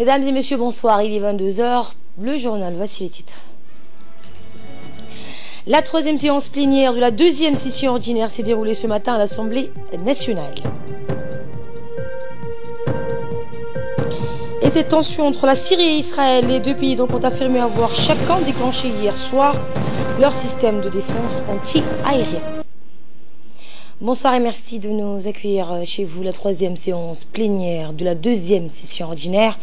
Mesdames et messieurs, bonsoir. Il est 22 h. Le journal, voici les titres. La troisième séance plénière de la deuxième session ordinaire s'est déroulée ce matin à l'Assemblée nationale. Et cette tension entre la Syrie et Israël, les deux pays donc ont affirmé avoir chacun déclenché hier soir leur système de défense anti-aérien. Bonsoir et merci de nous accueillir chez vous. La troisième séance plénière de la deuxième session ordinaire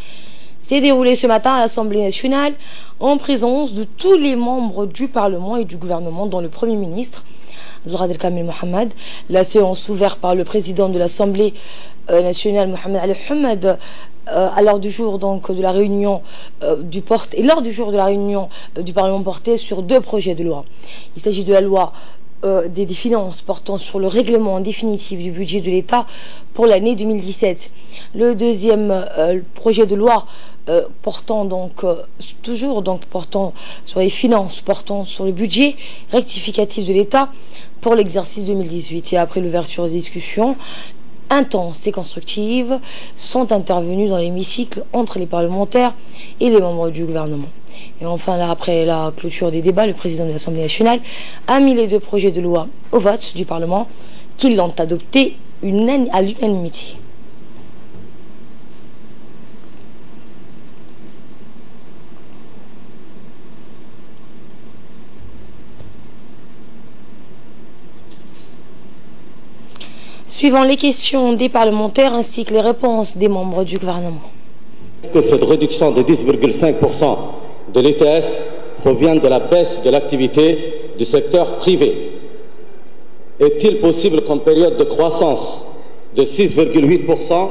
s'est déroulée ce matin à l'Assemblée nationale en présence de tous les membres du Parlement et du gouvernement, dont le Premier ministre, Abdelkader Kamil Mohamed. La séance ouverte par le président de l'Assemblée nationale, Mohamed Ali Hamad, à l'heure du jour donc de la réunion du Parlement portait sur deux projets de loi. Il s'agit de la loi des finances portant sur le règlement définitif du budget de l'État pour l'année 2017. Le deuxième projet de loi portant sur les finances, portant sur le budget rectificatif de l'État pour l'exercice 2018. Et après l'ouverture des discussions intenses et constructives sont intervenues dans l'hémicycle entre les parlementaires et les membres du gouvernement. Et enfin, là, après la clôture des débats, le président de l'Assemblée nationale a mis les deux projets de loi au vote du Parlement, qui l'ont adopté à l'unanimité. Suivant les questions des parlementaires ainsi que les réponses des membres du gouvernement. Que cette réduction de 10,5% de l'ETS provient de la baisse de l'activité du secteur privé. Est-il possible qu'en période de croissance de 6,8%,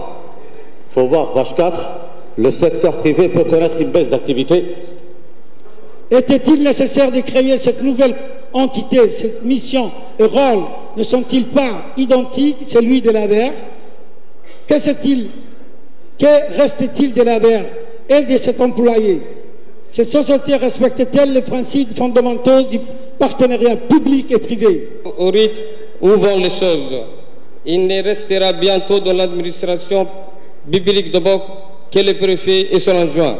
il faut voir page 4, le secteur privé peut connaître une baisse d'activité? Était-il nécessaire de créer cette nouvelle entité, cette mission et rôle ne sont-ils pas identiques, celui de l'ADER? Que reste-t-il de l'ADER et de cet employé? Cette société respecte-t-elle les principes fondamentaux du partenariat public et privé? Au rythme où vont les choses, il ne restera bientôt dans l'administration biblique de Bok que le préfet et son adjoint.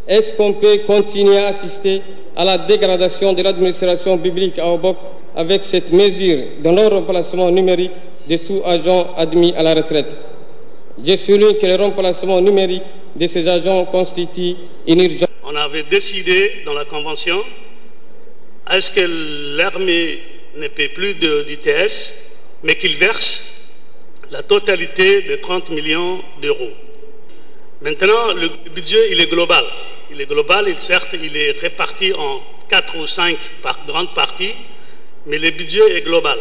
Est-ce qu'on peut continuer à assister à la dégradation de l'administration publique à Obok avec cette mesure de non-remplacement numérique de tout agent admis à la retraite? Je souligne que le remplacement numérique de ces agents constitue une urgence. On avait décidé dans la Convention, est-ce que l'armée ne paie plus d'ITS, mais qu'il verse la totalité de 30 millions d'euros. Maintenant, le budget, il est global. Il est global, certes, il est réparti en 4 ou 5 grandes parties, mais le budget est global.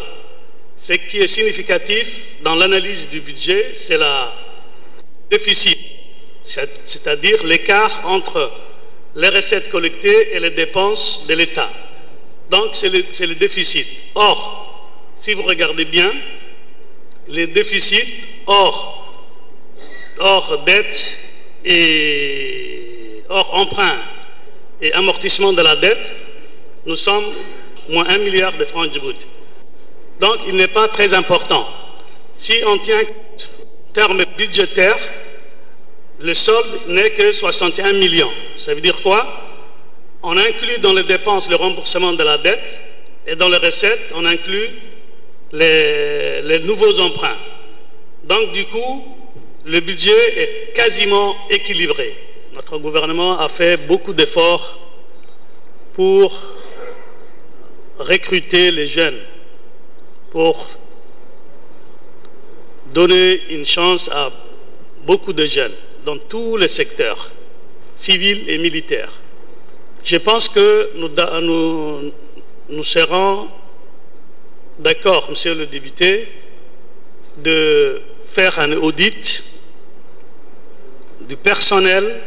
Ce qui est significatif dans l'analyse du budget, c'est le déficit, c'est-à-dire l'écart entre les recettes collectées et les dépenses de l'État. Donc, c'est le déficit. Or, si vous regardez bien, les déficits hors dette et hors emprunt et amortissement de la dette, nous sommes moins 1 milliard de francs Djibouti. Donc, il n'est pas très important. Si on tient compte en termes budgétaires, le solde n'est que 61 millions. Ça veut dire quoi? On inclut dans les dépenses le remboursement de la dette et dans les recettes, on inclut les nouveaux emprunts. Donc, du coup, le budget est quasiment équilibré. Notre gouvernement a fait beaucoup d'efforts pour recruter les jeunes, pour donner une chance à beaucoup de jeunes dans tous les secteurs, civils et militaires. Je pense que nous serons d'accord, monsieur le député, de faire un audit du personnel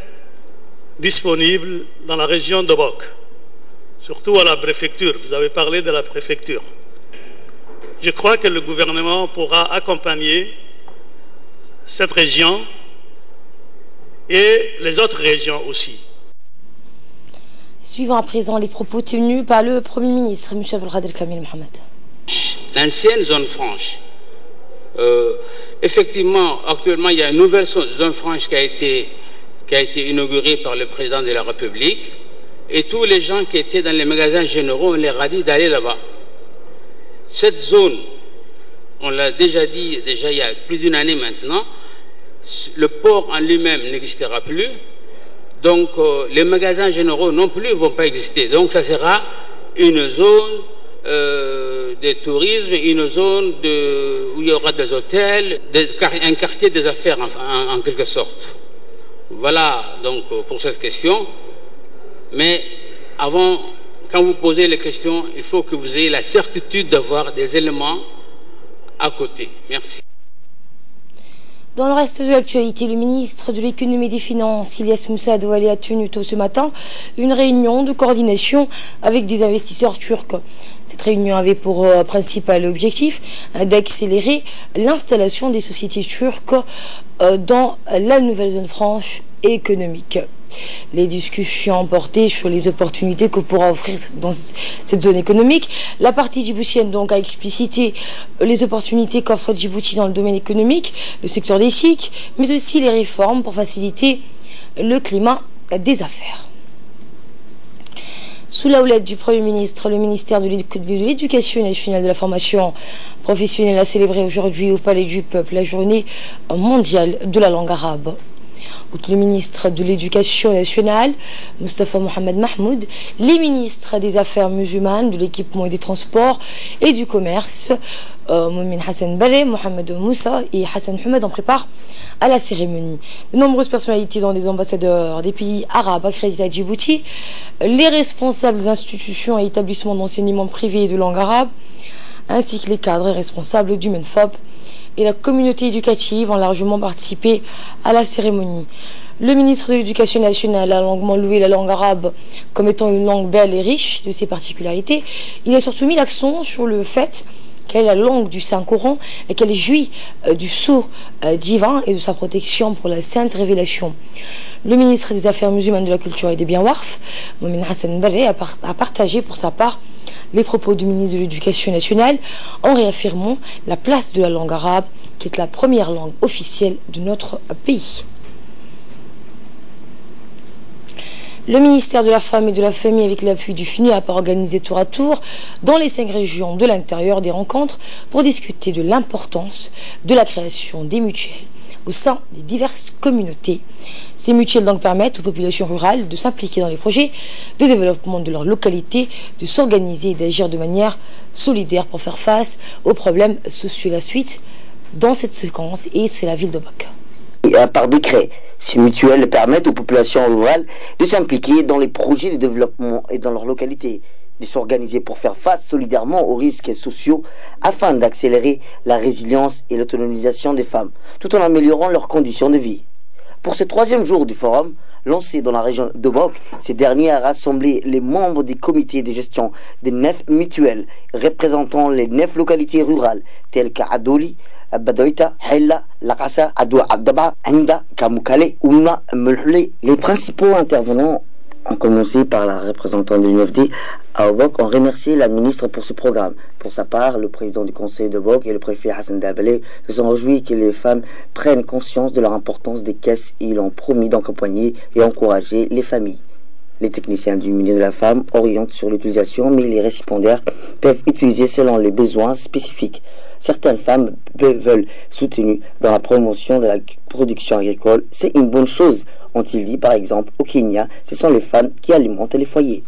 disponible dans la région de Bok, surtout à la préfecture. Vous avez parlé de la préfecture. Je crois que le gouvernement pourra accompagner cette région et les autres régions aussi. Suivant à présent les propos tenus par le Premier ministre, M. Abdelkader Kamil Mohamed. L'ancienne zone franche. Effectivement, actuellement, il y a une nouvelle zone franche qui a qui a été inauguré par le président de la République. Et tous les gens qui étaient dans les magasins généraux, on leur a dit d'aller là-bas. Cette zone, on l'a déjà dit, déjà il y a plus d'une année maintenant, le port en lui-même n'existera plus. Donc les magasins généraux non plus ne vont pas exister. Donc ça sera une zone de tourisme, une zone où il y aura des hôtels, un quartier des affaires en quelque sorte. Voilà donc pour cette question. Mais avant, quand vous posez les questions, il faut que vous ayez la certitude d'avoir des éléments à côté. Merci. Dans le reste de l'actualité, le ministre de l'économie et des finances, Ilyas Moussa Douali, a tenu tôt ce matin une réunion de coordination avec des investisseurs turcs. Cette réunion avait pour principal objectif d'accélérer l'installation des sociétés turques dans la nouvelle zone franche économique. Les discussions portaient sur les opportunités que pourra offrir dans cette zone économique. La partie djiboutienne donc a explicité les opportunités qu'offre Djibouti dans le domaine économique, le secteur des SIC, mais aussi les réformes pour faciliter le climat des affaires. Sous la houlette du Premier ministre, le ministère de l'Éducation nationale et de la formation professionnelle a célébré aujourd'hui au Palais du Peuple la journée mondiale de la langue arabe. Outre le ministre de l'Éducation nationale, Mustafa Mohamed Mahmoud, les ministres des Affaires musulmanes, de l'Équipement et des Transports et du Commerce, Moumin Hassan Baré, Mohamed Moussa et Hassan Humed en préparent à la cérémonie. De nombreuses personnalités dans des ambassadeurs des pays arabes accrédités à Djibouti, les responsables des institutions et établissements d'enseignement privé de langue arabe, ainsi que les cadres et responsables du MENFOP et la communauté éducative ont largement participé à la cérémonie. Le ministre de l'Éducation nationale a longuement loué la langue arabe comme étant une langue belle et riche de ses particularités. Il a surtout mis l'accent sur le fait qu'elle est la langue du Saint-Coran et qu'elle jouit du sceau divin et de sa protection pour la sainte révélation. Le ministre des Affaires musulmanes, de la Culture et des Biens Warf, Moumin Hassan Baré, a partagé pour sa part les propos du ministre de l'Éducation nationale en réaffirmant la place de la langue arabe, qui est la première langue officielle de notre pays. Le ministère de la Femme et de la Famille, avec l'appui du FNUAP, a organisé tour à tour dans les 5 régions de l'intérieur des rencontres pour discuter de l'importance de la création des mutuelles au sein des diverses communautés. Ces mutuelles donc permettent aux populations rurales de s'impliquer dans les projets de développement de leur localité, de s'organiser et d'agir de manière solidaire pour faire face aux problèmes sociaux. La suite dans cette séquence, et c'est la ville de Bok. Par décret, ces mutuelles permettent aux populations rurales de s'impliquer dans les projets de développement et dans leur localité, de s'organiser pour faire face solidairement aux risques sociaux afin d'accélérer la résilience et l'autonomisation des femmes, tout en améliorant leurs conditions de vie. Pour ce 3e jour du forum, lancé dans la région de Bok, ces derniers a rassemblé les membres des comités de gestion des 9 mutuelles représentant les 9 localités rurales telles qu'Adoli, Badoïta, Hella, Lakasa, Adoua Abdaba, Anda, Kamoukale, Ouna, Mulhule. Les principaux intervenants ont commencé par la représentante de l'UNFD à Bok, ont remercié la ministre pour ce programme. Pour sa part, le président du conseil de Bok et le préfet Hassan Dabale se sont réjouis que les femmes prennent conscience de leur importance des caisses et ils ont promis d'accompagner et encourager les familles. Les techniciens du ministère de la Femme orientent sur l'utilisation, mais les récipiendaires peuvent utiliser selon les besoins spécifiques. Certaines femmes veulent soutenues dans la promotion de la production agricole. C'est une bonne chose, ont-ils dit. Par exemple, au Kenya, ce sont les femmes qui alimentent les foyers.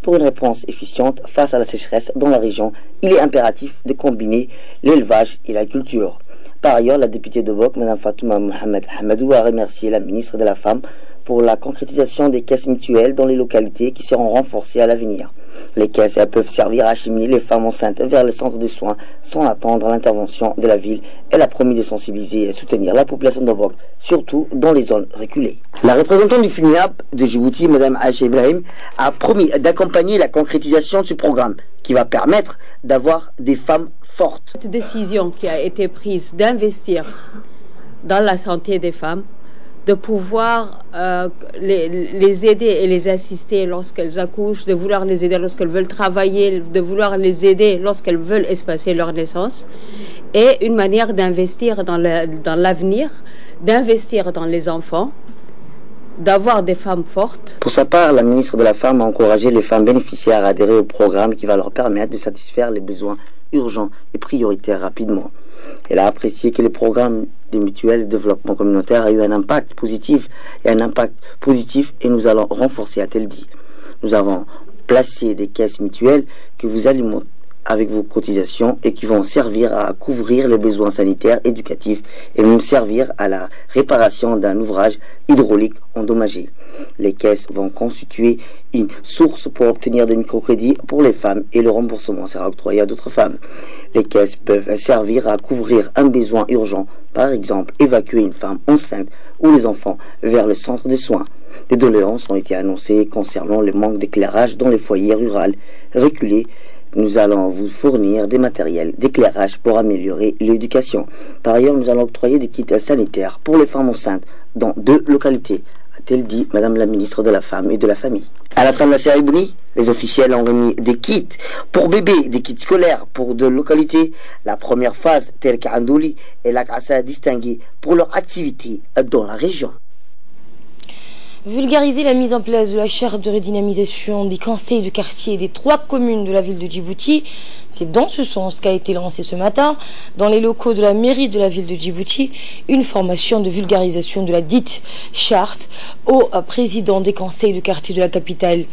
Pour une réponse efficiente face à la sécheresse dans la région, il est impératif de combiner l'élevage et la culture. Par ailleurs, la députée de Bok, Mme Fatouma Mohamed Hamadou, a remercié la ministre de la Femme pour la concrétisation des caisses mutuelles dans les localités qui seront renforcées à l'avenir. Les caisses peuvent servir à acheminer les femmes enceintes vers les centres de soins sans attendre l'intervention de la ville. Elle a promis de sensibiliser et soutenir la population de Bok, surtout dans les zones reculées. La représentante du FNUAP de Djibouti, Mme Aïcha Ibrahim, a promis d'accompagner la concrétisation de ce programme qui va permettre d'avoir des femmes fortes. Cette décision qui a été prise d'investir dans la santé des femmes, de pouvoir les aider et les assister lorsqu'elles accouchent, de vouloir les aider lorsqu'elles veulent travailler, de vouloir les aider lorsqu'elles veulent espacer leur naissance, et une manière d'investir dans l'avenir, d'investir dans les enfants, d'avoir des femmes fortes. Pour sa part, la ministre de la Femme a encouragé les femmes bénéficiaires à adhérer au programme qui va leur permettre de satisfaire les besoins urgents et prioritaires rapidement. Elle a apprécié que le programme des mutuelles de développement communautaire a eu un impact positif et nous allons renforcer, a-t-elle dit. Nous avons placé des caisses mutuelles que vous alimentez avec vos cotisations et qui vont servir à couvrir les besoins sanitaires, éducatifs et même servir à la réparation d'un ouvrage hydraulique endommagé. Les caisses vont constituer une source pour obtenir des microcrédits pour les femmes et le remboursement sera octroyé à d'autres femmes. Les caisses peuvent servir à couvrir un besoin urgent, par exemple évacuer une femme enceinte ou les enfants vers le centre de soins. Des doléances ont été annoncées concernant le manque d'éclairage dans les foyers ruraux reculés. Nous allons vous fournir des matériels d'éclairage pour améliorer l'éducation. Par ailleurs, nous allons octroyer des kits sanitaires pour les femmes enceintes dans 2 localités, a-t-elle dit Madame la ministre de la Femme et de la Famille. À la fin de la cérémonie, les officiels ont remis des kits pour bébés, des kits scolaires pour 2 localités. La première phase, telle qu'Andouli et la Kassa distingués pour leur activité dans la région. Vulgariser la mise en place de la charte de redynamisation des conseils de quartier des 3 communes de la ville de Djibouti. C'est dans ce sens qu'a été lancée ce matin, dans les locaux de la mairie de la ville de Djibouti, une formation de vulgarisation de la dite charte au président des conseils de quartier de la capitale.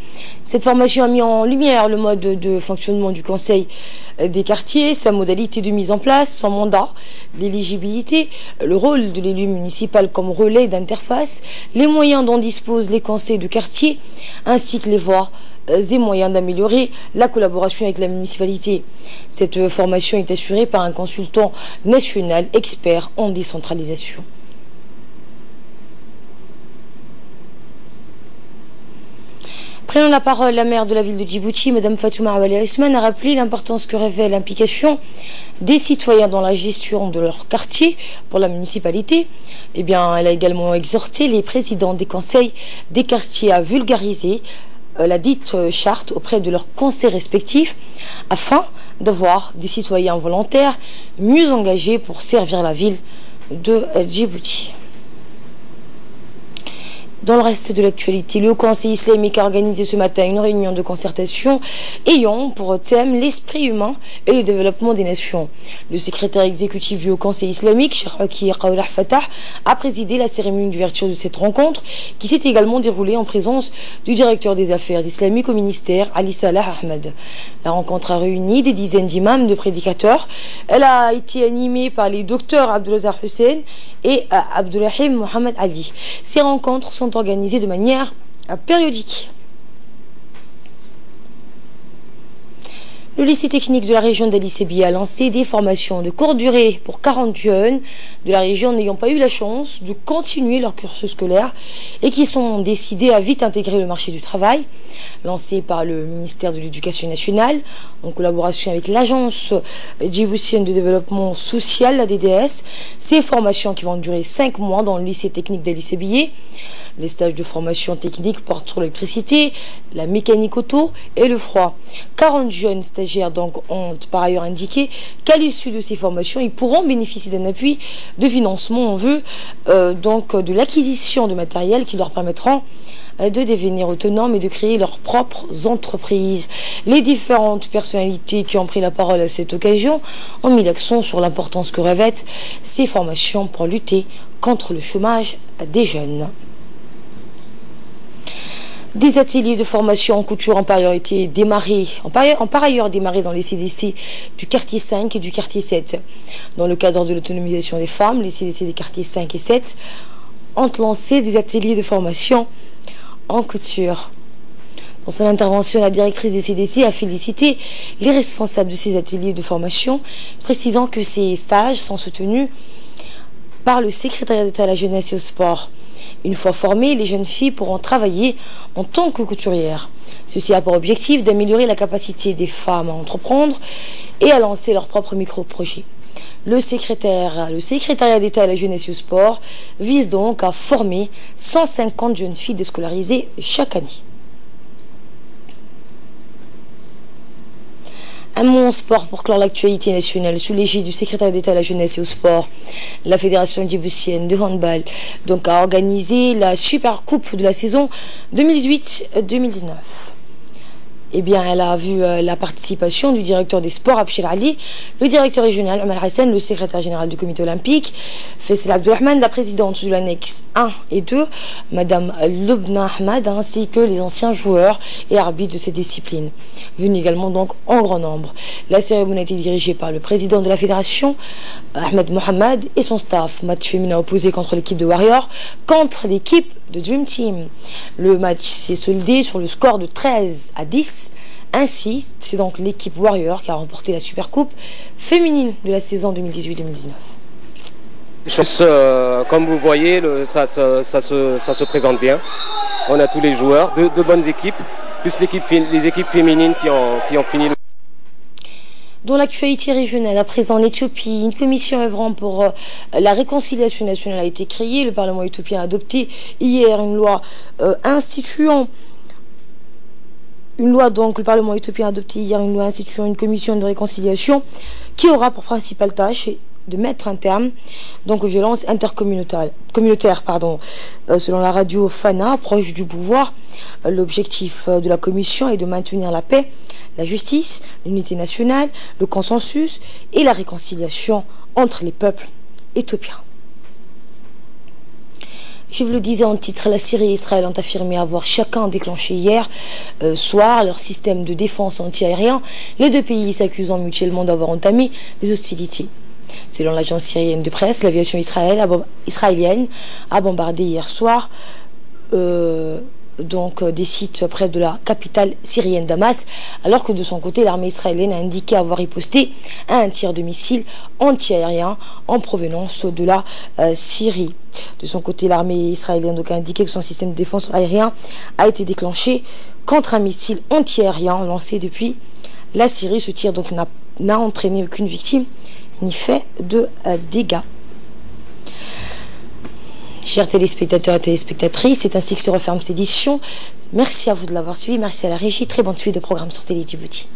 Cette formation a mis en lumière le mode de fonctionnement du conseil des quartiers, sa modalité de mise en place, son mandat, l'éligibilité, le rôle de l'élu municipal comme relais d'interface, les moyens dont disposent les conseils de quartier, ainsi que les voies et moyens d'améliorer la collaboration avec la municipalité. Cette formation est assurée par un consultant national expert en décentralisation. Prenant la parole, la maire de la ville de Djibouti, Mme Fatouma Awali Ousmane, a rappelé l'importance que revêt l'implication des citoyens dans la gestion de leur quartier pour la municipalité. Eh bien, elle a également exhorté les présidents des conseils des quartiers à vulgariser la dite charte auprès de leurs conseils respectifs afin d'avoir des citoyens volontaires mieux engagés pour servir la ville de Djibouti. Dans le reste de l'actualité, le Conseil islamique a organisé ce matin une réunion de concertation ayant pour thème l'esprit humain et le développement des nations. Le secrétaire exécutif du Haut Conseil islamique, Cheikh Haki Qawlah Fatah, a présidé la cérémonie d'ouverture de cette rencontre qui s'est également déroulée en présence du directeur des affaires islamiques au ministère, Ali Salah Ahmed. La rencontre a réuni des dizaines d'imams, de prédicateurs. Elle a été animée par les docteurs Abdulazar Hussein et Abdulrahim Mohamed Ali. Ces rencontres sont organisées de manière périodique. Le lycée technique de la région d'Ali Sébi a lancé des formations de courte durée pour 40 jeunes de la région n'ayant pas eu la chance de continuer leur cursus scolaire et qui sont décidés à vite intégrer le marché du travail. Lancé par le ministère de l'Éducation nationale en collaboration avec l'agence djiboutienne de développement social, la DDS, ces formations qui vont durer 5 mois dans le lycée technique d'Ali Sébi. Les stages de formation technique portent sur l'électricité, la mécanique auto et le froid. 40 jeunes stagiaires donc ont par ailleurs indiqué qu'à l'issue de ces formations, ils pourront bénéficier d'un appui de financement en vue donc de l'acquisition de matériel qui leur permettront de devenir autonomes et de créer leurs propres entreprises. Les différentes personnalités qui ont pris la parole à cette occasion ont mis l'accent sur l'importance que revêtent ces formations pour lutter contre le chômage des jeunes. Des ateliers de formation en couture ont par ailleurs été démarrés, dans les CDC du quartier 5 et du quartier 7. Dans le cadre de l'autonomisation des femmes, les CDC des quartiers 5 et 7 ont lancé des ateliers de formation en couture. Dans son intervention, la directrice des CDC a félicité les responsables de ces ateliers de formation, précisant que ces stages sont soutenus par le secrétariat d'État à la jeunesse et au sport. Une fois formées, les jeunes filles pourront travailler en tant que couturières. Ceci a pour objectif d'améliorer la capacité des femmes à entreprendre et à lancer leurs propres micro-projets. Le secrétariat d'État à la jeunesse et au sport vise donc à former 150 jeunes filles déscolarisées chaque année. Un mot en sport pour clore l'actualité nationale sous l'égide du secrétaire d'État à la jeunesse et au sport. La fédération djiboutienne de handball donc a organisé la super coupe de la saison 2018-2019. Eh bien, elle a vu la participation du directeur des sports, Abchir Ali, le directeur régional, Omar Hassan, le secrétaire général du comité olympique, Faisal Abdelrahman, la présidente de l'annexe 1 et 2, Madame Lubna Ahmad, ainsi que les anciens joueurs et arbitres de ces disciplines, venus également donc en grand nombre. La cérémonie a été dirigée par le président de la fédération, Ahmed Mohamed, et son staff. Match féminin opposé contre l'équipe de Warriors, contre l'équipe de Dream Team. Le match s'est soldé sur le score de 13-10. Ainsi, c'est donc l'équipe Warrior qui a remporté la Supercoupe féminine de la saison 2018-2019. Comme vous voyez, ça se présente bien. On a tous les joueurs, deux bonnes équipes, plus les équipes féminines qui ont fini le... Dans l'actualité régionale, à présent en Éthiopie, une commission œuvrant pour la réconciliation nationale a été créée. Le Parlement éthiopien a adopté hier une loi instituant une commission de réconciliation qui aura pour principale tâche de mettre un terme donc aux violences intercommunautaires. Selon la radio Fana, proche du pouvoir, l'objectif de la commission est de maintenir la paix, la justice, l'unité nationale, le consensus et la réconciliation entre les peuples éthiopiens. Je vous le disais en titre, la Syrie et Israël ont affirmé avoir chacun déclenché hier soir leur système de défense antiaérien, les deux pays s'accusant mutuellement d'avoir entamé les hostilités. Selon l'agence syrienne de presse, l'aviation israélienne a bombardé hier soir des sites près de la capitale syrienne Damas, alors que de son côté l'armée israélienne a indiqué avoir riposté à un tir de missiles antiaériens en provenance de la Syrie. De son côté, l'armée israélienne a indiqué que son système de défense aérien a été déclenché contre un missile antiaérien lancé depuis la Syrie. Ce tir donc n'a entraîné aucune victime ni fait de dégâts. Chers téléspectateurs et téléspectatrices, c'est ainsi que se referme cette édition. Merci à vous de l'avoir suivi, merci à la régie. Très bonne suite de programme sur Télé Djibouti.